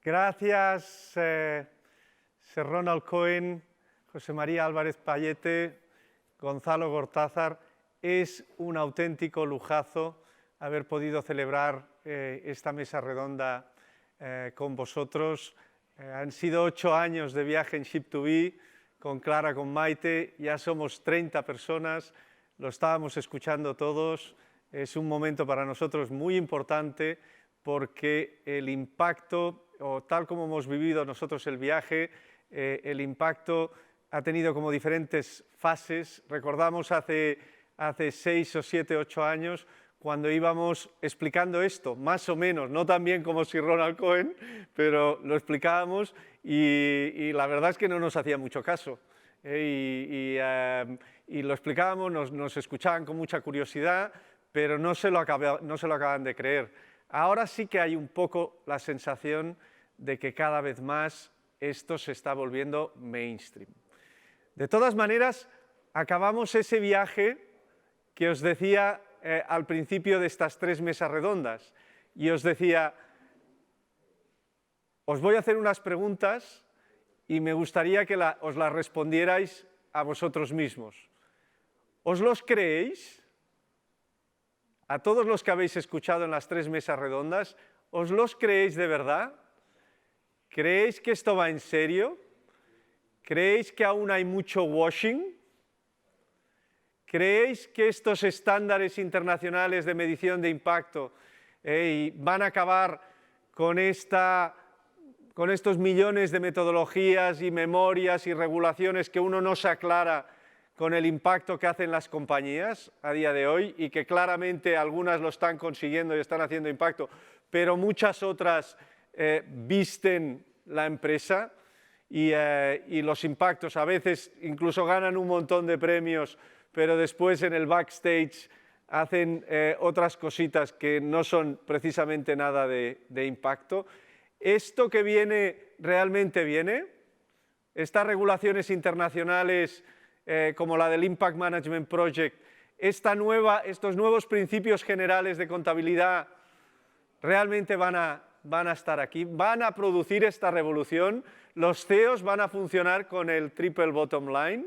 Gracias, Sir Ronald Cohen, José María Álvarez Payete, Gonzalo Gortázar. Es un auténtico lujazo haber podido celebrar esta mesa redonda con vosotros. Han sido 8 años de viaje en Ship2B, con Clara, con Maite, ya somos 30 personas, lo estábamos escuchando todos. Es un momento para nosotros muy importante porque el impacto, o tal como hemos vivido nosotros el viaje, el impacto ha tenido como diferentes fases. Recordamos hace 6 o 7, 8 años, cuando íbamos explicando esto, más o menos, no tan bien como Sir Ronald Cohen, pero lo explicábamos y la verdad es que no nos hacía mucho caso. Y lo explicábamos, nos escuchaban con mucha curiosidad, pero no se lo acaban de creer. Ahora sí que hay un poco la sensación de que cada vez más esto se está volviendo mainstream. De todas maneras, acabamos ese viaje que os decía al principio de estas 3 mesas redondas, y os decía, os voy a hacer unas preguntas y me gustaría que os las respondierais a vosotros mismos. ¿Os los creéis? A todos los que habéis escuchado en las 3 mesas redondas, ¿os los creéis de verdad? ¿Creéis que esto va en serio? ¿Creéis que aún hay mucho washing? ¿Creéis que estos estándares internacionales de medición de impacto van a acabar con estos millones de metodologías y memorias y regulaciones que uno no se aclara con el impacto que hacen las compañías a día de hoy y que claramente algunas lo están consiguiendo y están haciendo impacto, pero muchas otras visten la empresa y los impactos a veces incluso ganan un montón de premios, pero después en el backstage hacen otras cositas que no son precisamente nada de impacto? ¿Esto que viene realmente viene? ¿Estas regulaciones internacionales como la del Impact Management Project, estos nuevos principios generales de contabilidad realmente van a estar aquí? ¿Van a producir esta revolución? ¿Los CEOs van a funcionar con el triple bottom line?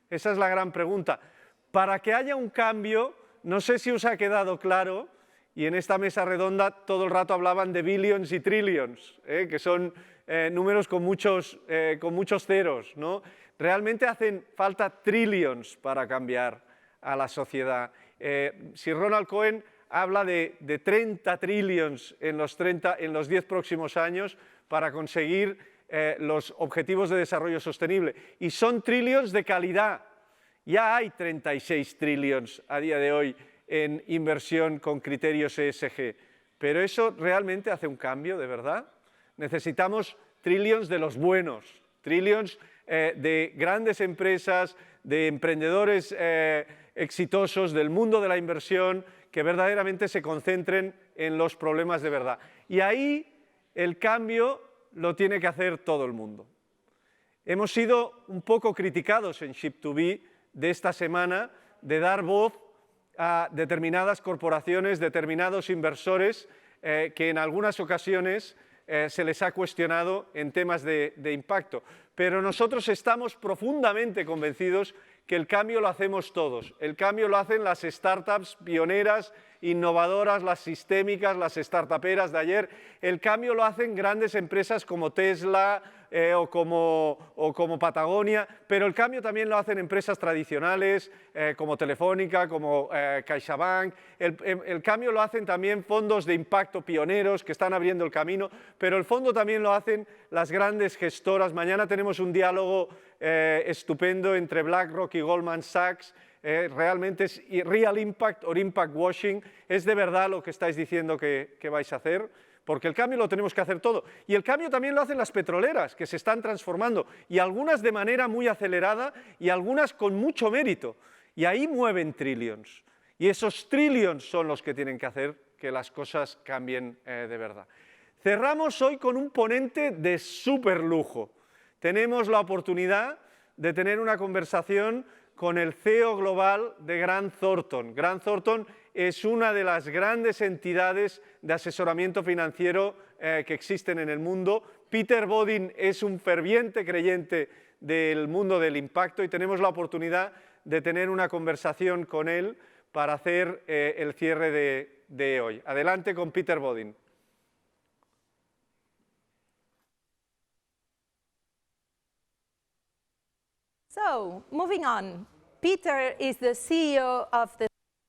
Esa es la gran pregunta. Para que haya un cambio, no sé si os ha quedado claro, y en esta mesa redonda todo el rato hablaban de billions y trillions, que son números con muchos ceros, ¿no? Realmente hacen falta trillions para cambiar a la sociedad. Si Ronald Cohen habla de 30 trillions en los 10 próximos años para conseguir los objetivos de desarrollo sostenible. Y son trillions de calidad. Ya hay 36 trillions a día de hoy en inversión con criterios ESG. Pero eso realmente hace un cambio, ¿de verdad? Necesitamos trillions de los buenos, trillions de grandes empresas, de emprendedores exitosos del mundo de la inversión que verdaderamente se concentren en los problemas de verdad. Y ahí el cambio lo tiene que hacer todo el mundo. Hemos sido un poco criticados en Ship2B de esta semana de dar voz a determinadas corporaciones, determinados inversores que en algunas ocasiones se les ha cuestionado en temas de impacto. Pero nosotros estamos profundamente convencidos que el cambio lo hacemos todos. El cambio lo hacen las startups pioneras, innovadoras, las sistémicas, las startuperas de ayer. El cambio lo hacen grandes empresas como Tesla o como Patagonia, pero el cambio también lo hacen empresas tradicionales como Telefónica, como CaixaBank. El cambio lo hacen también fondos de impacto pioneros que están abriendo el camino, pero el fondo también lo hacen las grandes gestoras. Mañana tenemos un diálogo estupendo entre BlackRock y Goldman Sachs. Realmente es real impact o impact washing. ¿Es de verdad lo que estáis diciendo que vais a hacer? Porque el cambio lo tenemos que hacer todo. Y el cambio también lo hacen las petroleras, que se están transformando, y algunas de manera muy acelerada y algunas con mucho mérito. Y ahí mueven trillions. Y esos trillions son los que tienen que hacer que las cosas cambien de verdad. Cerramos hoy con un ponente de súper lujo. Tenemos la oportunidad de tener una conversación con el CEO global de Grant Thornton. Grant Thornton es una de las grandes entidades de asesoramiento financiero que existen en el mundo. Peter Bodin es un ferviente creyente del mundo del impacto y tenemos la oportunidad de tener una conversación con él para hacer el cierre de hoy. Adelante con Peter Bodin. So, moving on. Peter is the CEO of the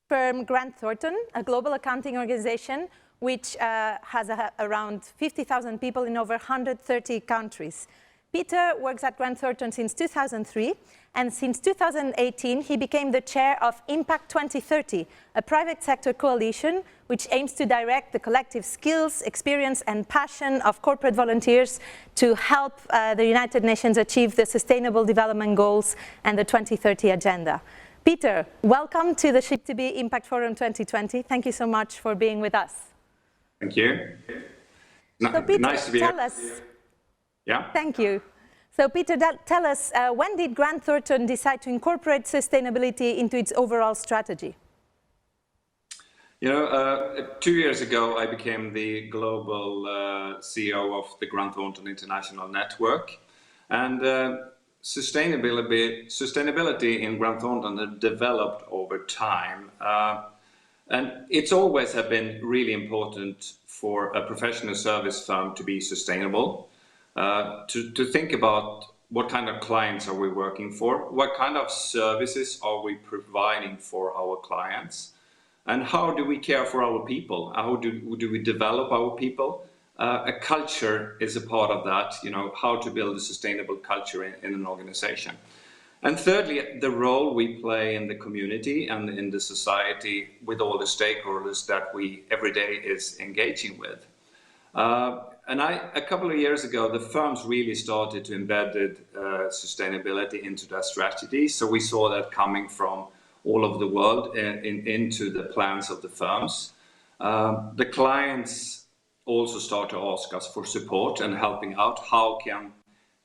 firm Grant Thornton, a global accounting organization which has around 50,000 people in over 130 countries. Peter works at Grant Thornton since 2003, and since 2018 he became the chair of Impact 2030, a private sector coalition which aims to direct the collective skills, experience and passion of corporate volunteers to help the United Nations achieve the Sustainable Development Goals and the 2030 Agenda. Peter, welcome to the VII S2B Impact Forum 2020. Thank you so much for being with us. Thank you. So Peter, nice to be here. Tell us. Yeah. Thank you. So Peter, tell us, when did Grant Thornton decide to incorporate sustainability into its overall strategy? You know, 2 years ago, I became the global CEO of the Grant Thornton International Network. And sustainability in Grant Thornton had developed over time. And it's always have been really important for a professional service firm to be sustainable, to think about what kind of clients are we working for, what kind of services are we providing for our clients, and how do we care for our people? How do we develop our people? A culture is a part of that, you know, how to build a sustainable culture in an organization. And thirdly, the role we play in the community and in the society with all the stakeholders that we every day is engaging with. And a couple of years ago, the firms really started to embed sustainability into their strategy. So we saw that coming from all over the world into the plans of the firms. The clients also start to ask us for support and helping out. How can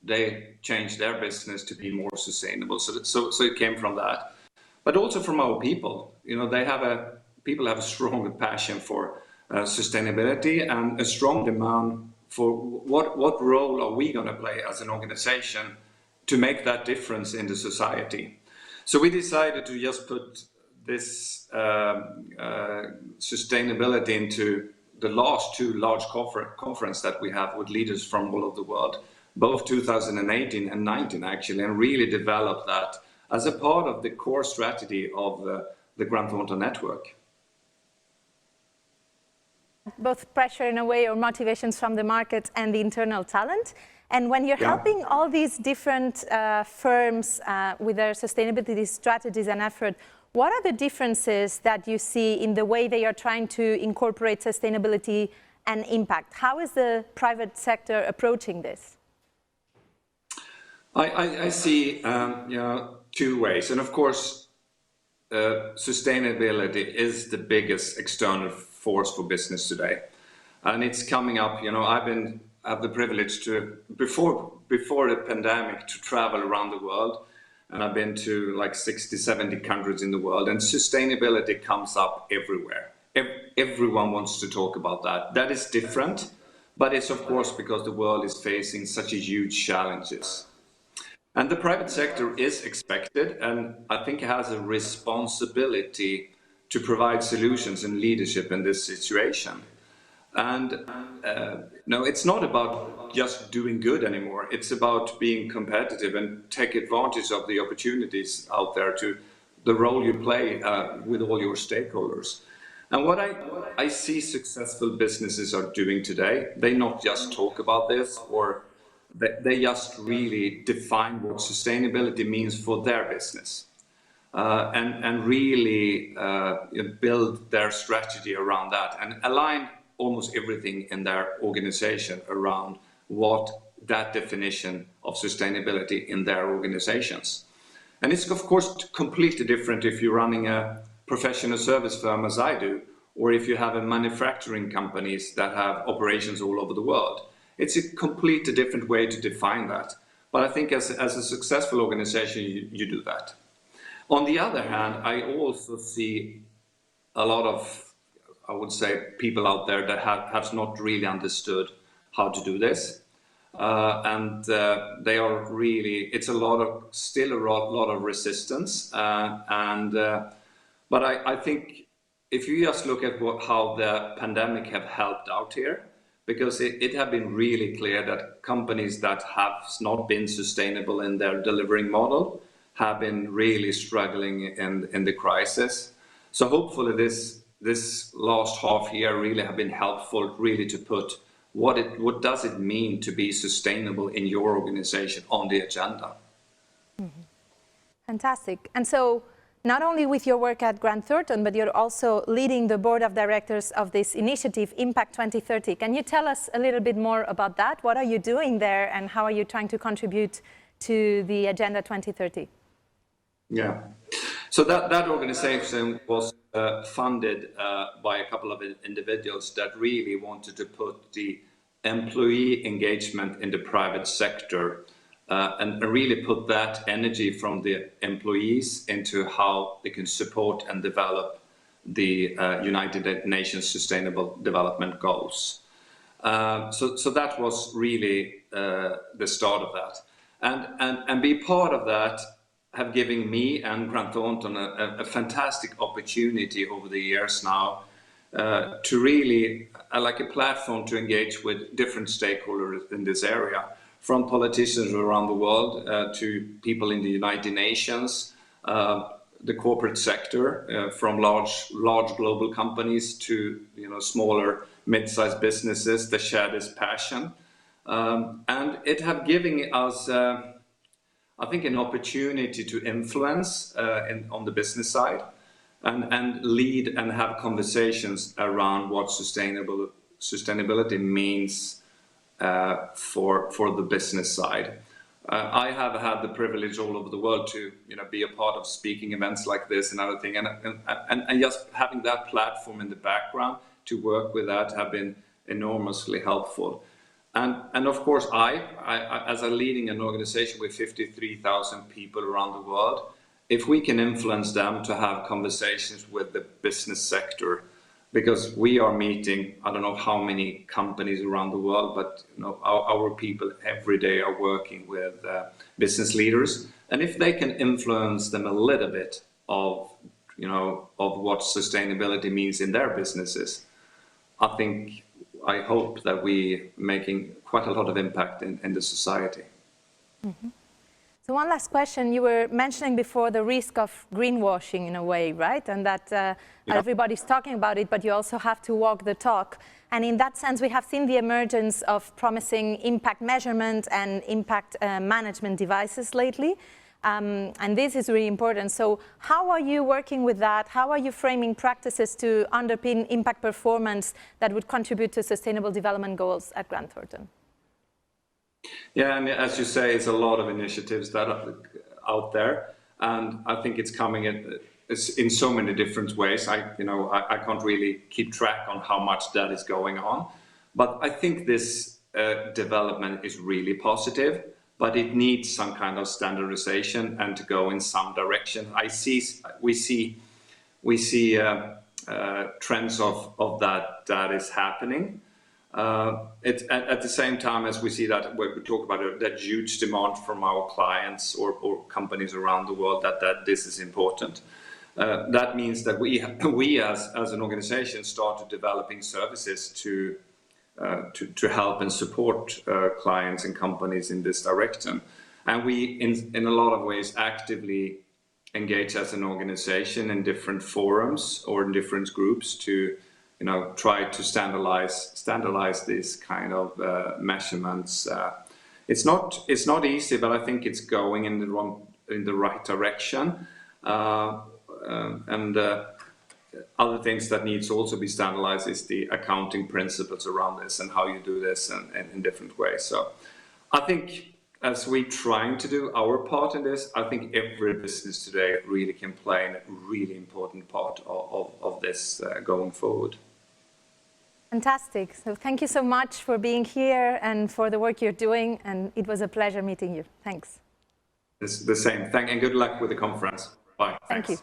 they change their business to be more sustainable? So it came from that, but also from our people. You know, people have a strong passion for sustainability and a strong demand for what role are we going to play as an organization to make that difference in the society. So we decided to just put this sustainability into the last two large conference that we have with leaders from all over the world, both 2018 and 19 actually, and really develop that as a part of the core strategy of the Grant Thornton network. Both pressure in a way or motivations from the market and the internal talent. And when you're helping all these different firms with their sustainability strategies and effort, what are the differences that you see in the way they are trying to incorporate sustainability and impact? How is the private sector approaching this? I see you know, two ways, and of course sustainability is the biggest external force for business today, and it's coming up. You know, I have the privilege to before the pandemic to travel around the world, and I've been to like 60-70 countries in the world, and sustainability comes up everywhere. Everyone wants to talk about that. That is different, but it's of course because the world is facing such a huge challenges. And the private sector is expected, and I think has a responsibility to provide solutions and leadership in this situation. And no, it's not about just doing good anymore. It's about being competitive and take advantage of the opportunities out there to the role you play with all your stakeholders. And what I see successful businesses are doing today, they not just talk about this, or they just really define what sustainability means for their business, and really build their strategy around that and align almost everything in their organization around what that definition of sustainability in their organizations. And it's of course completely different if you're running a professional service firm as I do, or if you have a manufacturing companies that have operations all over the world. It's a completely different way to define that. But I think as a successful organization, you do that. On the other hand, I also see a lot of, I would say, people out there that have not really understood how to do this. And they are really, it's still a lot of resistance. But I think if you just look at how the pandemic have helped out here, because it have been really clear that companies that have not been sustainable in their delivering model have been really struggling in the crisis. So hopefully this last half year really have been helpful really to put what does it mean to be sustainable in your organization on the agenda. Mm-hmm. Fantastic. And so not only with your work at Grant Thornton, but you're also leading the board of directors of this initiative, Impact 2030. Can you tell us a little bit more about that? What are you doing there and how are you trying to contribute to the Agenda 2030? Yeah, so that organization was funded by a couple of individuals that really wanted to put the employee engagement in the private sector and really put that energy from the employees into how they can support and develop the United Nations Sustainable Development Goals. So that was really the start of that. And be part of that have given me and Grant Thornton a fantastic opportunity over the years now to really, like a platform to engage with different stakeholders in this area, from politicians around the world to people in the United Nations, the corporate sector, from large global companies to smaller mid-sized businesses that share this passion. And it have given us I think an opportunity to influence on the business side and lead and have conversations around what sustainability means for the business side. I have had the privilege all over the world to be a part of speaking events like this and other things, and just having that platform in the background to work with that have been enormously helpful. And of course, I as a leading an organization with 53,000 people around the world, if we can influence them to have conversations with the business sector, because we are meeting, I don't know how many companies around the world, but our people every day are working with business leaders, and if they can influence them a little bit of what sustainability means in their businesses, I hope that we're making quite a lot of impact in the society. Mm-hmm. So one last question. You were mentioning before the risk of greenwashing in a way, right? And that everybody's talking about it, but you also have to walk the talk. And in that sense, we have seen the emergence of promising impact measurement and impact management devices lately. And this is really important. So how are you working with that? How are you framing practices to underpin impact performance that would contribute to sustainable development goals at Grant Thornton? Yeah, and as you say, it's a lot of initiatives that are out there, and I think it's coming in so many different ways. I can't really keep track on how much that is going on, but I think this development is really positive. But it needs some kind of standardization and to go in some direction. We see trends of that is happening. At the same time as we see that, we talk about that huge demand from our clients or companies around the world that this is important. That means that we as an organization started developing services to help and support clients and companies in this direction. And we, in a lot of ways, actively engage as an organization in different forums or in different groups to, try to standardize this kind of measurements. It's not easy, but I think it's going in the right direction. Other things that needs to also be standardized is the accounting principles around this and how you do this in different ways. So I think as we're trying to do our part in this, I think every business today really can play a really important part of this going forward. Fantastic. So thank you so much for being here and for the work you're doing. And it was a pleasure meeting you. Thanks. It's the same. And good luck with the conference. Bye. Thank you.